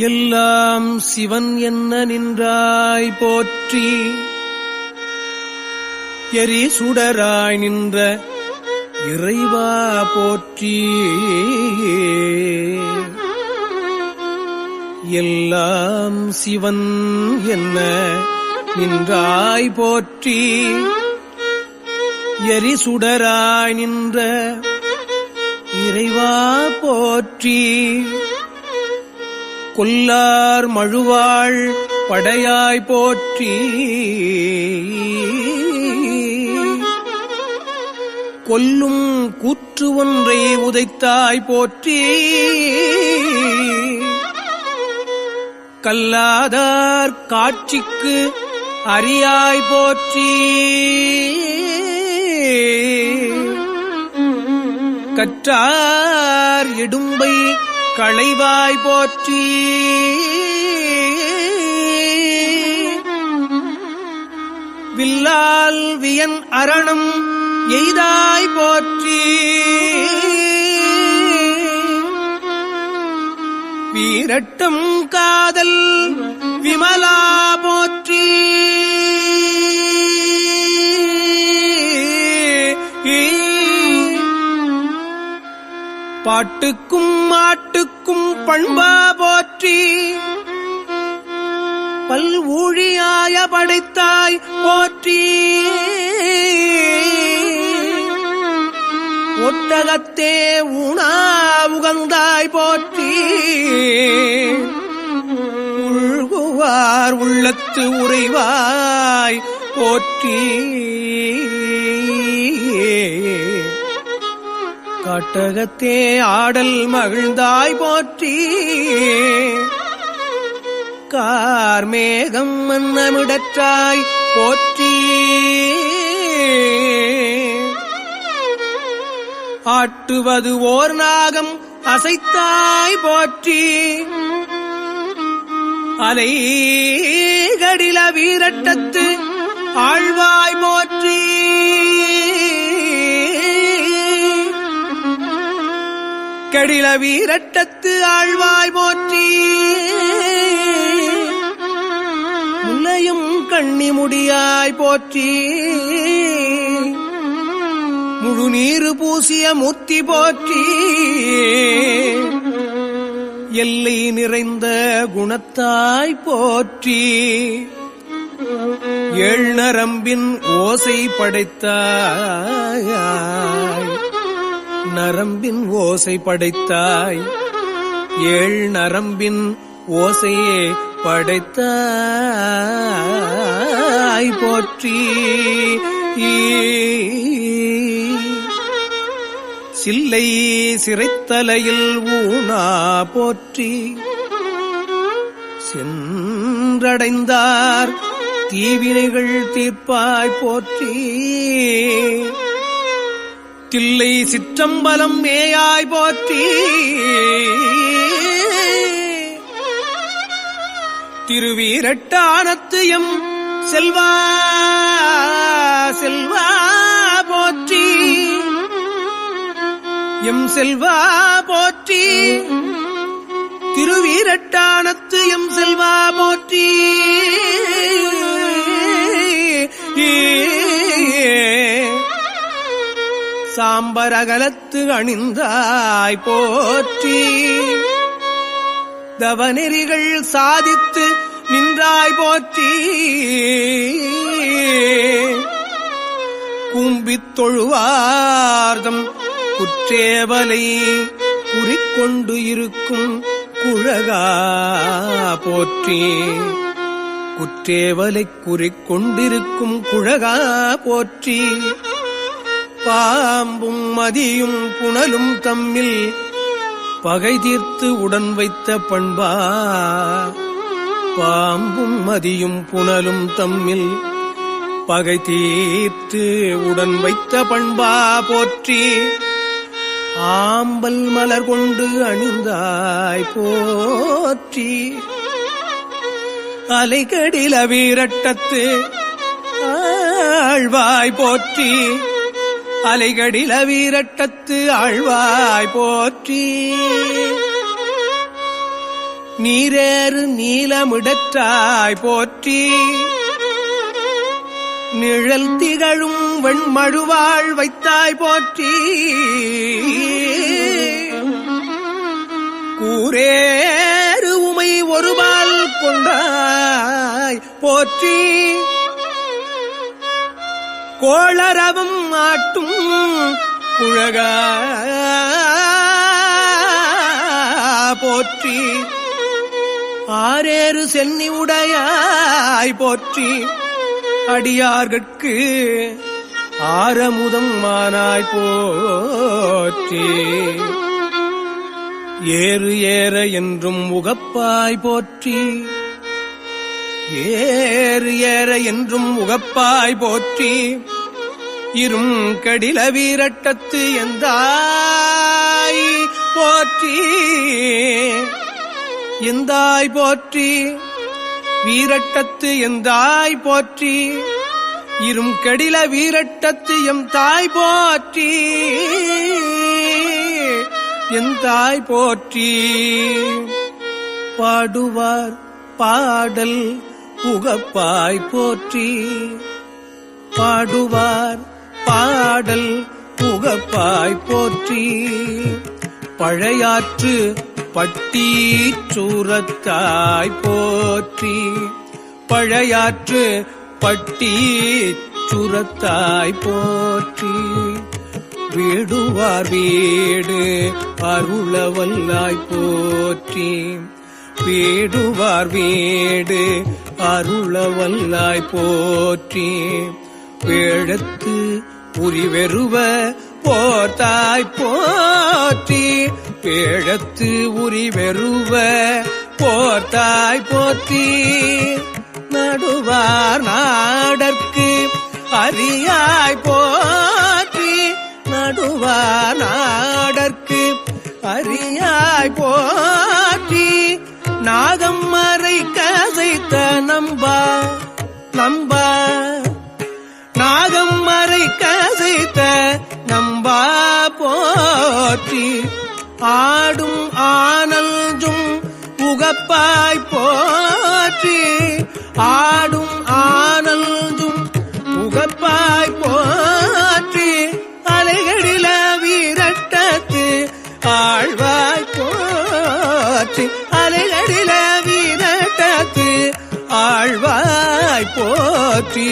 எல்லாம் சிவன் என்ன நின்றாய் போற்றி. எரி சுடராய் நின்ற இறைவா போற்றி. எல்லாம் சிவன் என்ன நின்றாய் போற்றி. எரி சுடராய் நின்ற இறைவா போற்றி. கொல்லார் மழுவாள் படையாய் போற்றி. கொல்லும் கூற்று ஒன்றை உதைத்தாய் போற்றி. கல்லாதார் காட்சிக்கு அறியாய் போற்றி. கற்றார் இடும்பை களைவாய் போற்றி. வில்லால் வியன் அரணம் எய்தாய் போற்றி. வீரட்டம் காதல் விமலா போற்றி. பாட்டுக்கும் மாட்டுக்கும் பண்பா போற்றி. பல் ஊழியாய படைத்தாய் போற்றி. ஒட்டகத்தே உணா உகந்தாய் போற்றி. உள்குவார் உள்ளத்து உறைவாய் போற்றி. காட்டகத்தே ஆடல் மகிழ்ந்தாய் போற்றி. கார்மேகம் மன்னமிடற்றாய் போற்றி. ஆட்டுவது ஓர் நாகம் அசைத்தாய் போற்றி. அலைகடில வீரட்டத்து ஆழ்வாய் போற்றி. கடில வீரட்டத்து ஆழ்வாய் போற்றி. முல்லையும் கண்ணி முடியாய் போற்றி. முழு நீரு பூசிய முத்தி போற்றி. எல்லை நிறைந்த குணத்தாய் போற்றி. ஏழ் நரம்பின் ஓசை படைத்தாய். நரம்பின் ஓசை படைத்தாய். ஏழ் நரம்பின் ஓசையே படைத்தாய் போற்றி. சில்லை சிறைத்தலையில் ஊனா போற்றி. சென்றடைந்தார் தீவினைகள் தீர்ப்பாய் போற்றி. தில்லை சிற்றம்பலம் மேயாய் போற்றி. திருவீரட்டானத்து எம் செல்வா செல்வா போற்றி. எம் செல்வா போற்றி. திருவீரட்டானத்து எம் செல்வா போற்றி. சாம்பரகலத்து அணிந்தாய் போற்றி. தவநெறிகள் சாதித்து நின்றாய் போற்றி. கும்பித் தொழுவார்தம் குற்றேவலை குறிக்கொண்டு இருக்கும் குழகா போற்றி. குற்றேவலை குறிக்கொண்டிருக்கும் குழகா போற்றி. பாம்பும் மதியும் புனலும் தம்மில் பகை தீர்த்து உடன் வைத்த பண்பா. பாம்பும் மதியும் புனலும் தம்மில் பகை தீர்த்து உடன் வைத்த பண்பா போற்றி. ஆம்பல் மலர் கொண்டு அணிந்தாய் போற்றி. அலைகடில வீரட்டத்து ஆழ்வாய் போற்றி. அலைகடில வீரட்டத்து ஆழ்வாய் போற்றி. நீரேறு நீலமிடற்றாய் போற்றி நிழல் திகழும் வெண்மழுவாள் வைத்தாய் போற்றி கூரேறு உமை ஒருபால் கொண்டாய் போற்றி கோளரவும் ஆட்டும் குழகா போற்றி ஆரேறு சென்னி உடையாய் போற்றி அடியார்கட்கு ஆரமுதம் மானாய் போற்றி ஏறு ஏற என்றும் உகப்பாய் போற்றி ஏறு ஏற என்றும் உகப்பாய் போற்றி இரும் கடில வீரட்டத்து எந்தாய் போற்றி எந்தாய் போற்றி வீரட்டத்து எந்தாய் போற்றி இரும் கடில வீரட்டத்து எம் தாய் போற்றி எந்தாய் போற்றி பாடுவார் பாடல் உகப்பாய் போற்றி பாடுவார் பாடல் உகப்பாய் போற்றி பழையாற்று பட்டி சூரத்தாய் போற்றி பழையாற்று பட்டி சூரத்தாய் போற்றி வீடுவார் வீடு அருளவல்லாய் போற்றி வீடுவார் வீடு அருளவல்லாய் போற்றி வேழத்து உரிவெருவ போர்த்தாய் போற்றி வேழத்து உரிவெருவ போர்த்தாய் போற்றி நடுவார் நாடற்கு அரியாய் போற்றி நடுவார் நாடற்கு அரியாய் போற்றி நாகம் மறை கசைத்த நம்பா நம்பா நாகம் மறை கசைத்த நம்பா போற்றி ஆடும் ஆனல்ஜும் உகப்பாய் போற்றி ஆடும் ஆனல்ஜும் உகப்பாய் போற்றி அலைகளில வீரட்டத்து ஆழ்வாய் போற்றி அலைகளில வீரட்டத்து ஆழ்வாய் போற்றி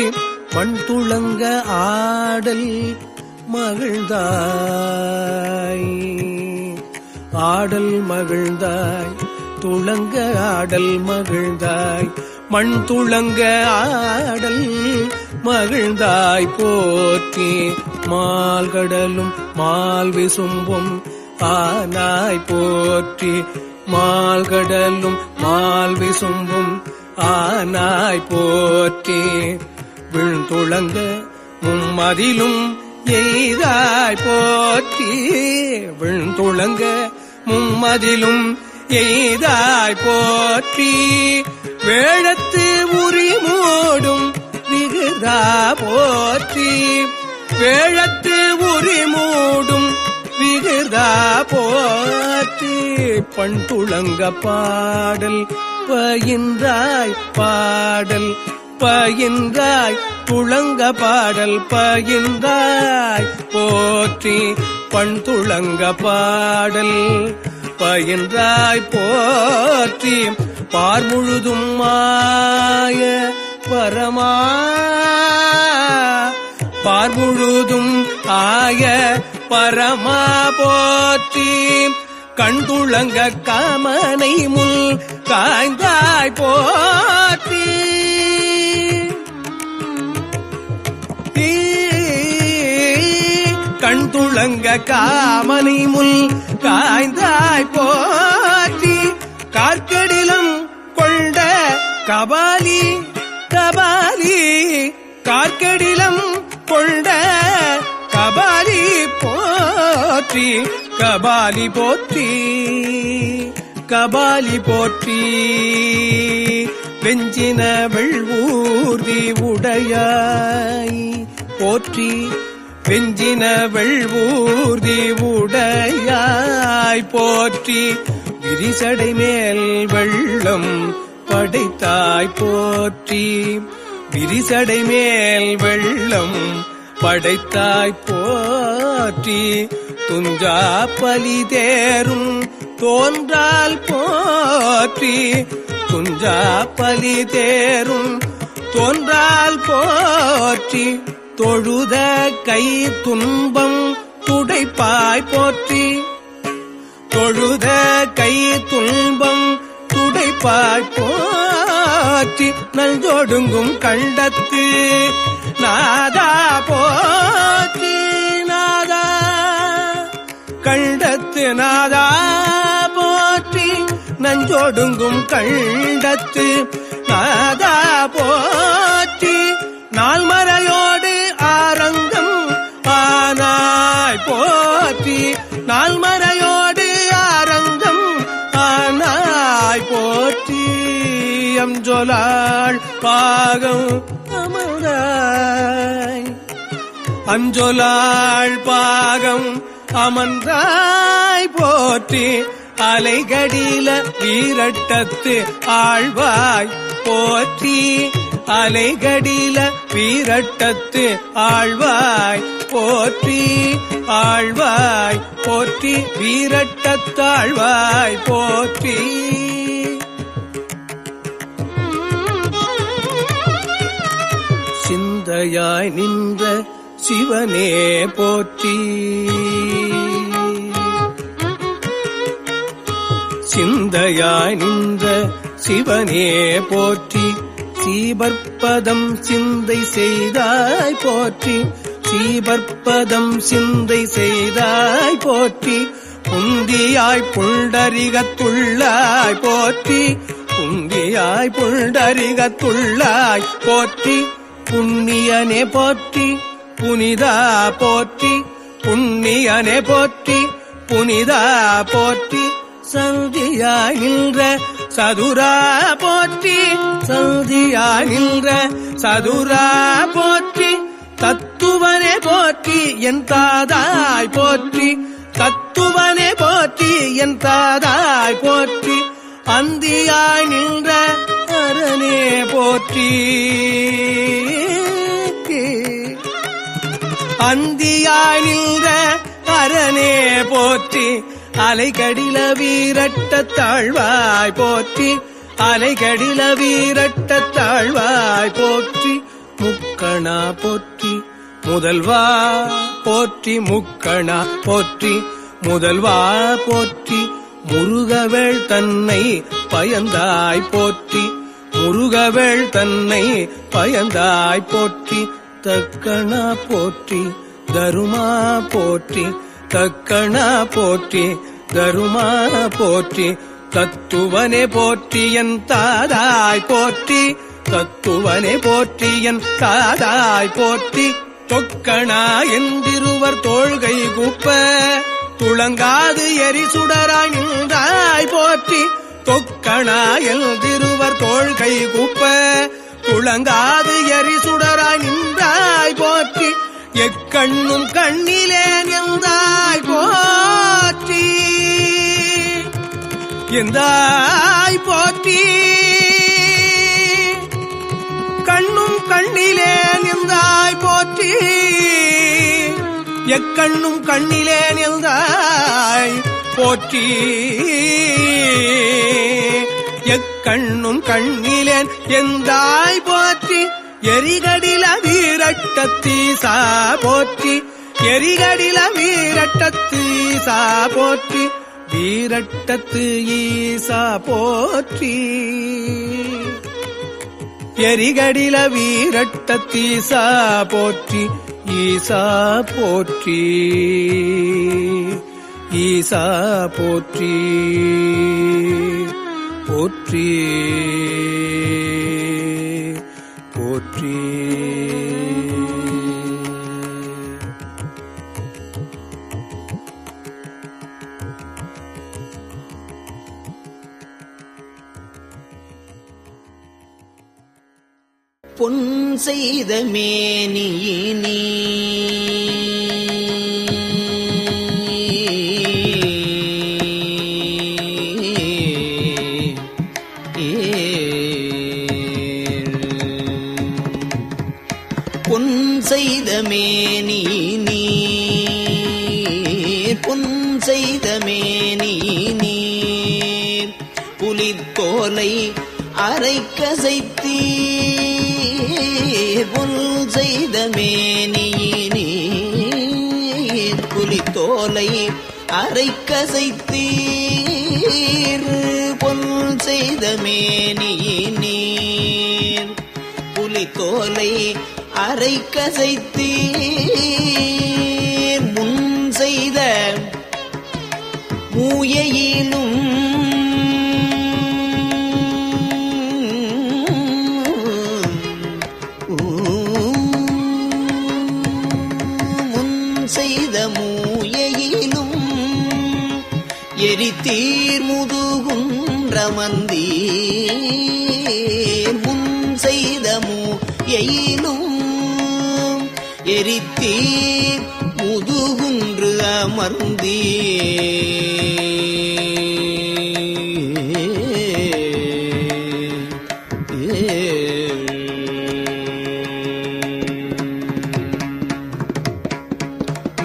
மண் துளங்க ஆடல் மகிழ்ந்தாய் ஆடல் மகிழ்ந்தாய் துளங்க ஆடல் மகிழ்ந்தாய் மண் துளங்க ஆடல் மகிழ்ந்தாய் போற்றி மால்கடலும் மால் விசும்பும் ஆனாய் போற்றி மால்கடலும் மால் விசும்பும் ஆனாய் போற்றி விழுந்துளங்க மும்மதிலும் எய்தாய் போற்றி விழுந்துளங்க மும்மதிலும் எய்தாய் போற்றி வேழத்து உரி மூடும் விகுதா போற்றி வேழத்து உரி மூடும் விகுதா போற்றி பண்துளங்க பாடல் பயின்றாய் பாடல் பயின்றாய் துளங்க பாடல் பயின்றாய் போற்றி பண்துளங்க பாடல் பயின்றாய் போற்றி பார்முழுதும் மாய பரமா பார்முழுதும் ஆய பரமா போற்றி கண்துளங்க காமனை முல் காய்ந்தாய் போற்றி கண்துளங்க காமனை முல் காய்ந்தாய் போற்றி கார்க்கடிலம் கொண்ட கபாலி கபாலி கார்க்கடிலம் கொண்ட கபாலி போற்றி கபாலி போற்றி கபாலி போற்றி வெஞ்சின வெள்வூர்தி உடையாய் போற்றி வெஞ்சின வெள்வூர்தி உடையாய் போற்றி விரிசடை மேல் வெள்ளம் படைத்தாய் போற்றி. விரிசடை மேல் வெள்ளம் படைத்தாய் போற்றி. துஞ்சா பலி தேரும் தோன்றால் போற்றி. துஞ்சா பலி தேரும் தோன்றால் போற்றி. தொழுத கை துன்பம் துடைப்பாய் போற்றி. தொழுத கை துன்பம் துடைப்பாய் போற்றி. நல்ஜோடுங்கும் கண்டத்து நாதா போற்றி. நாதா கண்டத்து நாதா போற்றி. நஞ்சோடுங்கும் கண்டத்து நாதா போற்றி. நால்மறையோடு ஆரங்கம் ஆனாய் போற்றி. நால்மறையோடு ஆரங்கம் ஆனாய் போற்றி. அஞ்சொலாள் பாகம் அமர்ந்தாய். அஞ்சொலாள் பாகம் அமர்ந்தாய் போற்றி. அலைகடில வீரட்டத்து ஆழ்வாய் போற்றி. அலைகடில வீரட்டத்து ஆழ்வாய் போற்றி. ஆழ்வாய் போற்றி. வீரட்டத்தாழ்வாய் போற்றி. சிந்தையாய் நின்ற சிவனே போற்றி. சிந்தையாய் நின்ற சிவனே போற்றி. சீபற்பதம் சிந்தை செய்தாய் போற்றி. சீபற்பதம் சிந்தை செய்தாய் போற்றி. புந்தியாய் புண்டரிகத்துள்ளாய் போற்றி. புந்தியாய் புண்டரிகத்துள்ளாய் போற்றி. புண்ணியனே போற்றி. புனிதா போற்றி. புண்ணியனே போற்றி. புனிதா போற்றி. சந்தியாய் நின்ற சதுரா போற்றி. சந்தியாய் நின்ற சதுரா போற்றி. தத்துவனே போற்றி. என் தாதாய் போற்றி. தத்துவனே போற்றி. என் தாதாய் போற்றி. அந்தியாய் நின்ற அரணே போற்றி. அந்தியாய் நின்ற அரணே போற்றி. அலைகடில வீரட்டத்தாழ்வாய் போற்றி. அலைகடில வீரட்டத்தாழ்வாய் போற்றி. முக்கணா போற்றி. முதல்வா போற்றி. முக்கணா போற்றி. முதல்வா போற்றி. முருகவேள் தன்னை பயந்தாய் போற்றி. முருகவேள் தன்னை பயந்தாய் போற்றி. தக்கணா போற்றி. தருமா போற்றி. தக்கணா போற்றி. தருமா போற்றி. தத்துவனே போற்றி. என் தாதாய் போற்றி. தத்துவனே போற்றி. என் தாதாய் போற்றி. தொக்கணா என்றிருவர் தோள்கை கூப்ப துளங்காது எரிசுடராய் நின்றாய் போற்றி. தொக்கணா என்றிருவர் தோள்கை கூப்ப துளங்காது எரிசுடராய் நின்றாய் போற்றி. எக்கண்ணும் கண்ணிலே நின்றாய் போற்றி. எந்தாய் போற்றி. கண்ணும் கண்ணிலே நின்றாய் போற்றி. எக்கண்ணும் கண்ணிலே நின்றாய் போற்றி. எக்கண்ணும் கண்ணிலே எந்தாய் போற்றி. எரிகடில வீரட்டத்தீசா போற்றி. எரிகடில வீரட்டத்தீசா போற்றி. வீரட்டத்து ஈசா போற்றி. எரிகடில வீரட்டத்தீசா போற்றி. ஈசா போற்றி. ஈசா போற்றி. போற்றி போற்றி. பொன் செய்த மேனியினி பொன் செய்த மேனி நீர் பொன் செய்த மேனி நீர் புலித்தோலை அரைக்கசைத்தீர் பொன் செய்த மேனி நீர் புலித்தோலை அரைக்கசைத்தீர் பொன் செய்த மேனி நீர் புலித்தோலை அரைக்கசைத்தீர் முன் செய்த மூயையிலும் முன் செய்த மூயையிலும் எரித்தீர் முதுகுன்றமர்ந்தீர் முன் செய்த மூயையிலும் எரித்தீர் முதுகுன்று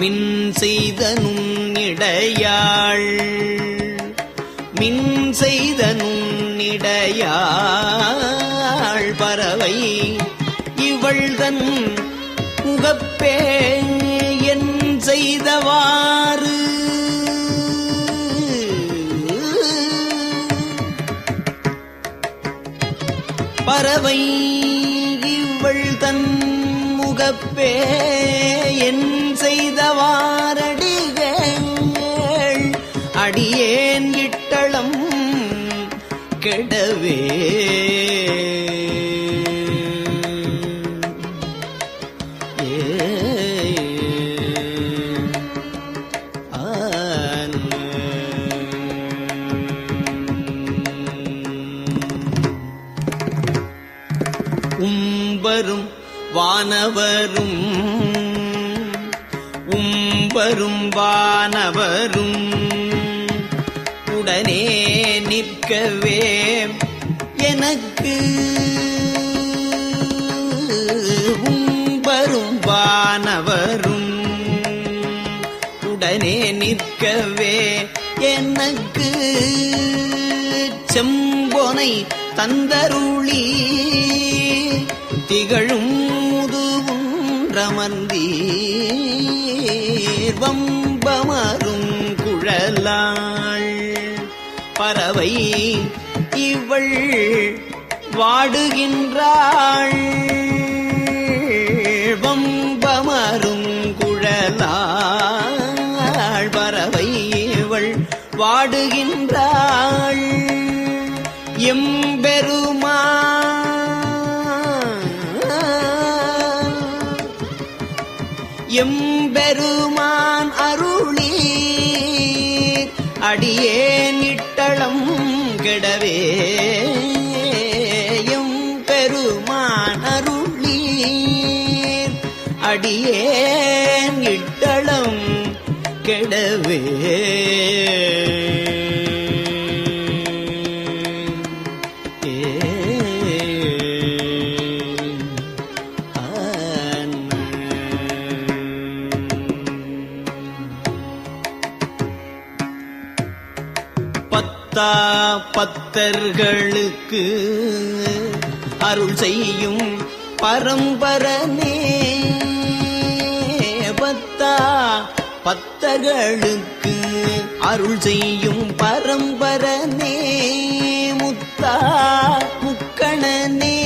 மின் செய்த நுண்ணிடையாள் மின் செய்த நுண்ணிடையாள் பறவை இவள்தன் முகப்பே என் செய்தவாறு பறவை இவள்தன் முகப்பே என் செய்தவாரடிகள் அடியேன் இட்டளம் கெடவே உம்பரும் வானவரும் உம்பரும் வானவரும் உடனே நிற்கவே எனக்கு உம்பரும் வானவரும் உடனே நிற்கவே எனக்கு செம்பொனை தந்தருளி திகழும் முதுகுன்றமர்ந்தீர் வம்பமரும் குழலாள் பறவை இவள் வாடுகின்றாள் வம்பமரும் குழலாள் பறவை இவள் வாடுகின்றாள் எம்பெருமான் அருளீர் அடியேன் இட்டளம் கெடவே எம்பெருமான் அருளீர் அடியேன் இட்டளம் கெடவே பத்தர்களுக்கு அருள் செய்யும் பரம்பரனே பத்தர்களுக்கு அருள் செய்யும் பரம்பரனே முத்தா முக்கணனே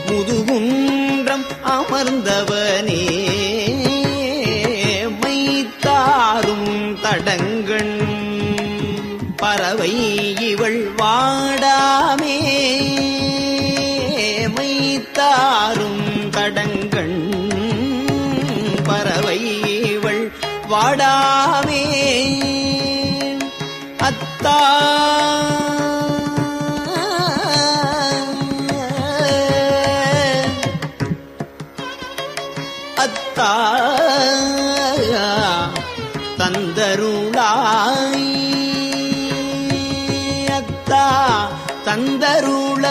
முதுகுன்றம் அமர்ந்தவனே மைத்தாரும் தடங்கண் பறவை இவள் வாடாமே மைத்தாரும் தடங்கண் பறவை இவள் வாடாமே அத்தா அத்தா தந்தருளாய்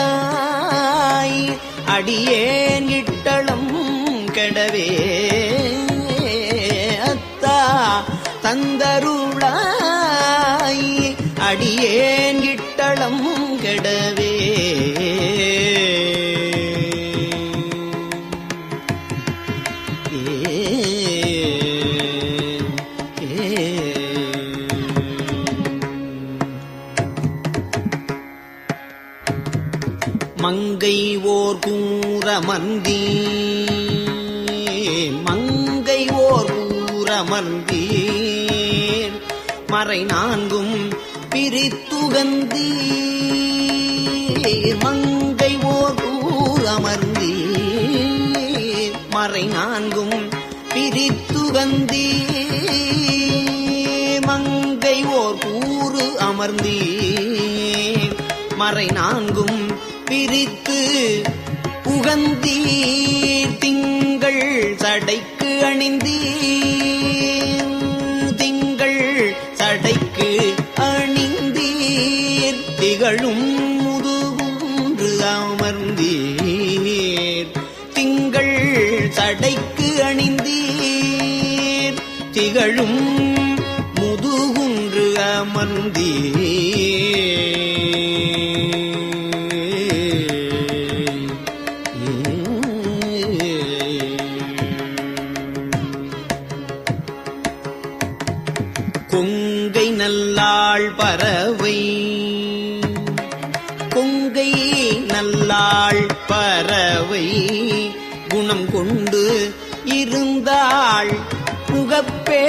தந்தருளாய் அடியேன் இட்டளம் கெடவே அத்தா தந்தருளாய் அடியேன் இட்டளம் கெடவே மங்கை ஓர் கூறமர்ந்தீ மங்கை ஓர் கூறமர்ந்தீர் மறை நான்கும் பிரித்துகந்தீர் மங்கை ஓர் கூறமர்ந்தீர் மறை நான்கும் பிரித்துகந்தீர் மங்கை ஓர் கூறு அமர்ந்தீர் மறை நான்கும் பிரித்து புகந்தீர் திங்கள் சடைக்கு அணிந்தீர் திங்கள் சடைக்கு அணிந்தீர் திகழும் முதுகுன்று அமர்ந்தீர் திங்கள் சடைக்கு அணிந்தீர் திகழும் முதுகுன்று அமர்ந்தீர் கொங்கை நல்லாள் பறவை கொங்கை நல்லாள் பறவை குணம் கொண்டு இருந்தாள் புகப்பே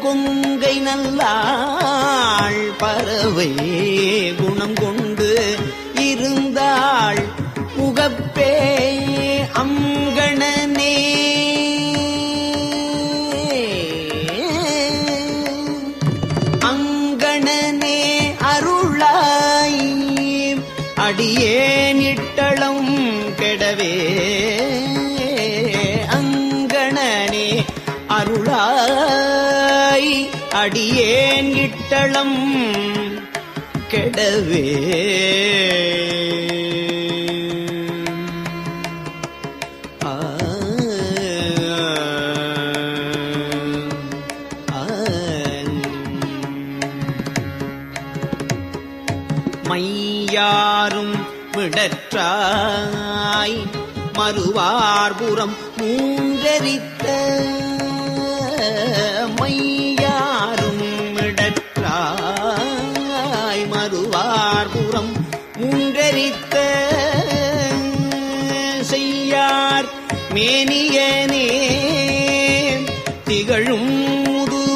கொங்கை நல்லாள் பறவை குணம் கொண்டு இருந்தாள் புகப்பே அங்கணனே அடியேன் இட்டளம் கெடவே அங்கணனே அருளாய் அடியேன் இட்டளம் கெடவே மையாரும் விடற்றாய் மறுவார்புறம் மூன்றெரித்த மையாரும் விடற்றாய் மறுவார்புறம் மூன்றெரித்த செய்யார் மேனியனே திகழும் முதுகுன்றமர்ந்தாய்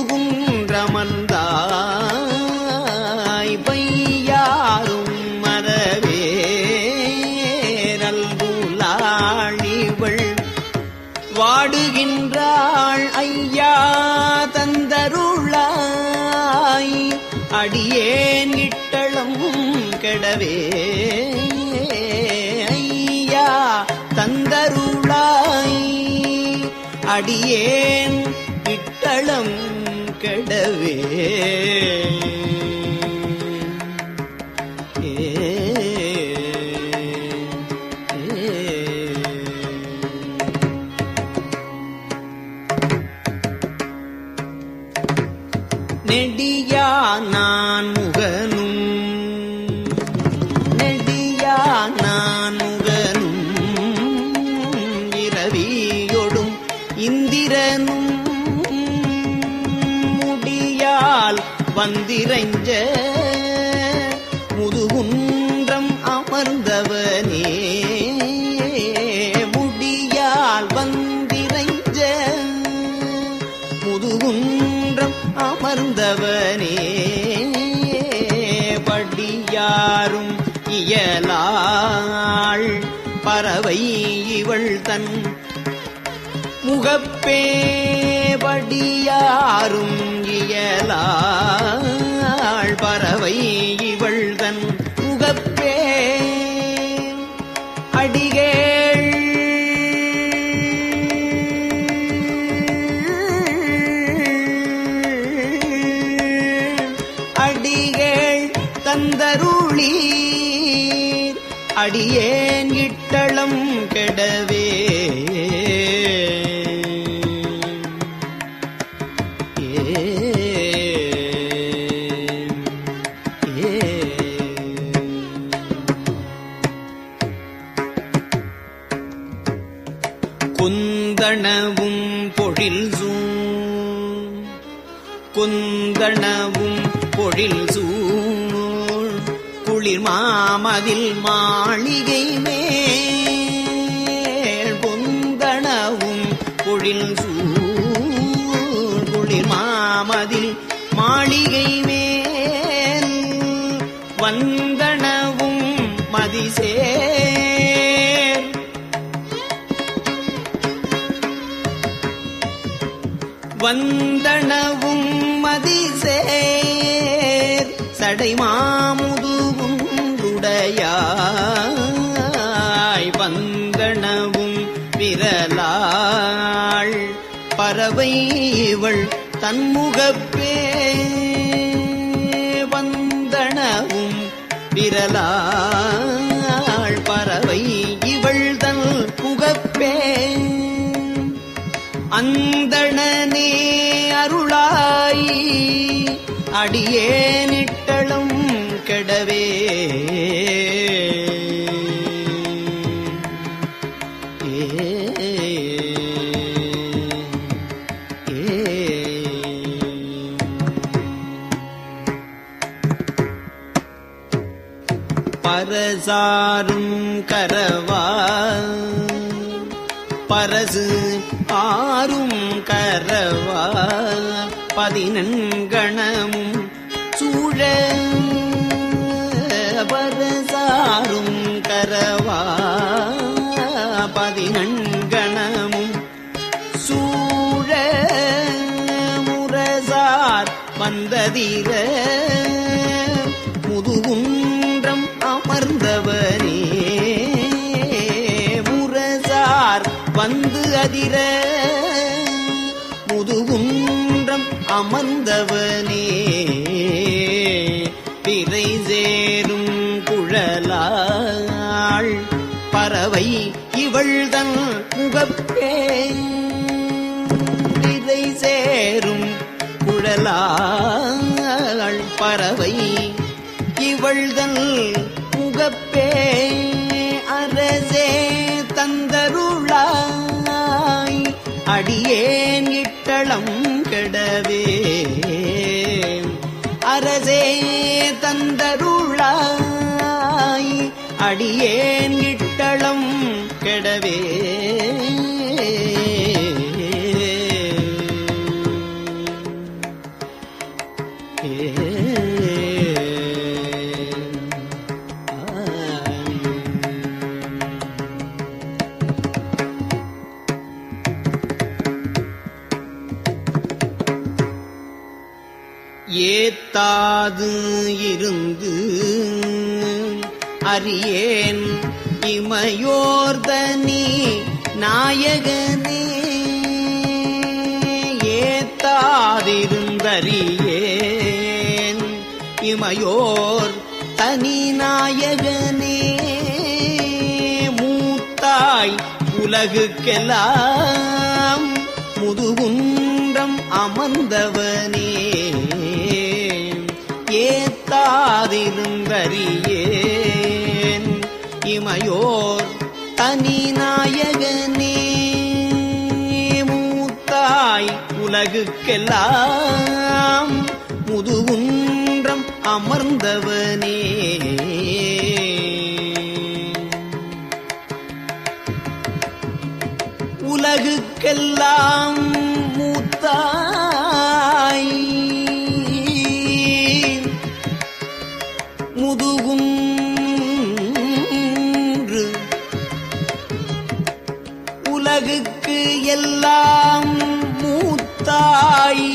பையாரும் மறவே நல்குலாழிவள் வாடுகின்றாள் ஐயா தந்தருளாய் அடியேன் இட்டளம் கெடவே ஐயா தந்தருளாய் அடியேன் இட்டளம் கெடவே நெடியா நான் முகனும் நெடியா நான் முகனும் இரவியொடும் இந்திரனும் முடியால் வந்திரைஞ்ச முதுகுன்றம் அமர்ந்தவனே முடியால் வந்திரைஞ்ச முதுகுன்றம் அமர்ந்தவனே படியாரும் இயலாள் பறவை இவள் தன் முகப்பே படியாரும் இயலாள் பறவை இவள் தன் முகப்பே அடிகேள் அடிகேள் தந்தருளி அடியேன் இட்டளம் கெடவே குந்தணவும் பொழில் குந்தணவும் பொழில் சூழ் குளிர் மாமதில் மாளிகை மேல் குந்தணவும் பொழில் சூழ் குளிர் மாமதில் மாளிகை மேல் வந்தனவும் மதிசேர் வந்தனவும் மதிசேர் சடைமாமுதுவும் உடையாய் வந்தனவும் விரலாள் பறவை இவள் தன்முகப்பே வந்தனவும் விரலாள் பறவை இவள் தன் முகப்பே அந்தணனே அருளாய் அடியேனிட்டளும் கெடவே பரசாரும் கரவா பரசு ஆரும் கரவா பதினெண்கணமும் சூழ பரசாரும் கரவா பதினெண்கணமும் சூழ முரசார் வந்ததிர முதுகுன்றம் அமர்ந்தவனே முரசார் வந்து அதிர முதுகுன்றம் அமர்ந்தவனே பிறை சேரும் குழலாள் பறவை இவள் தன் முகப்பே பிறை சேரும் குழலாள் பறவை இவள் தன் முகப்பே அரசே தந்தருளாய் அடியேன் இட்டளம் கெடவே அரசே தந்தருளாய் அடியேன் இட்டளம் கெடவே ஏத்தாது இருந்து அறியேன் இமையோர்தனி நாயகனே ஏத்தாதிருந்தறியேன் இமையோர் தனி நாயகனே மூத்தாய் உலகுக்கெல்லாம் முதுகுன்றம் அமர்ந்தவனே ஏத்தாதிருந்தறியேன் இமையோர் தனி நாயகனே மூத்தாய் உலகுக்கெல்லாம் முதுகுன்றம் அமர்ந்தவனே உலகுக்கெல்லாம் மூத்தாய் முதுகுன்று உலகுக்கு எல்லாம் மூத்தாய்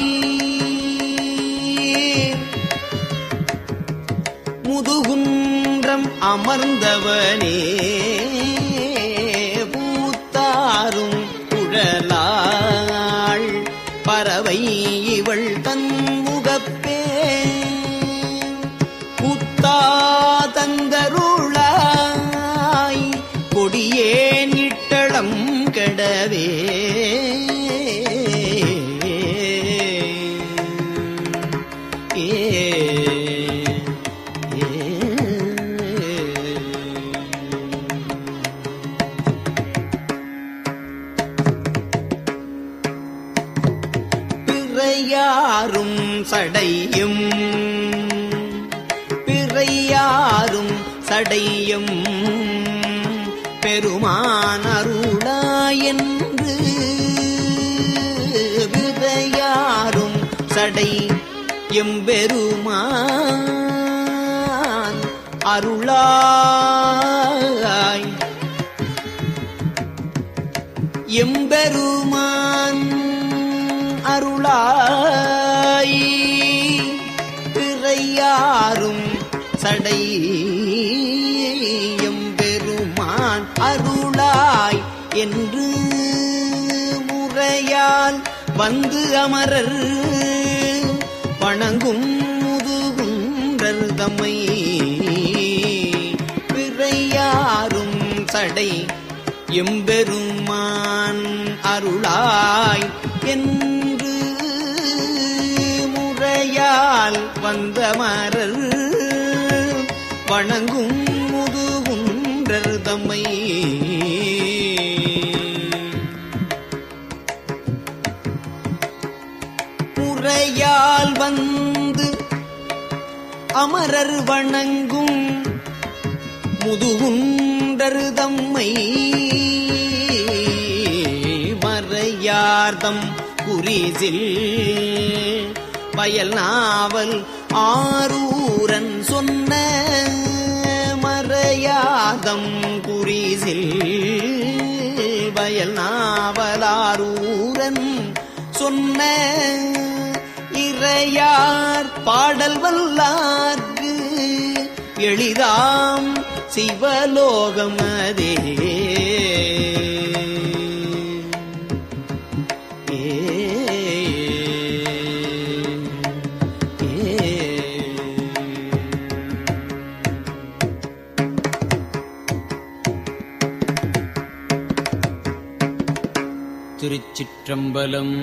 முதுகுன்றம் அமர்ந்தவனே பூத்தாரும் குழலாள் பறவை இவள் தன் முகப்பே புத்தா தந்தருளாய் சடையும் பிறையாரும் சடையும் பெருமான் அருளாயென்று விரையாரும் சடை எம்பெருமான் அருளாய் எம்பெருமான் அருளாய் பிறையாரும் சடை எம்பெருமான் அருளாய் என்று முறையால் வந்து அமரர் வணங்கும் முதுகுன்றர் தம்மை பிறையாரும் சடை எம்பெருமான் அருளாய் என்று முறையால் வந்தமரர் வணங்கும் முதுகுன்றர் தம்மை முறையால் வந்து அமரர் வணங்கும் முதுகுன்றர் தம்மை மறையார்தம் குறிசில் வயல் நாவல் ஆரூரன் சொன்ன மறையார்தம் குறிசில் வயல் நாவல் ஆரூரன் சொன்ன இறையார் பாடல் வல்லார்க்கு எளிதாம் சிவலோகம் அதே திருச்சிற்றம்பலம்.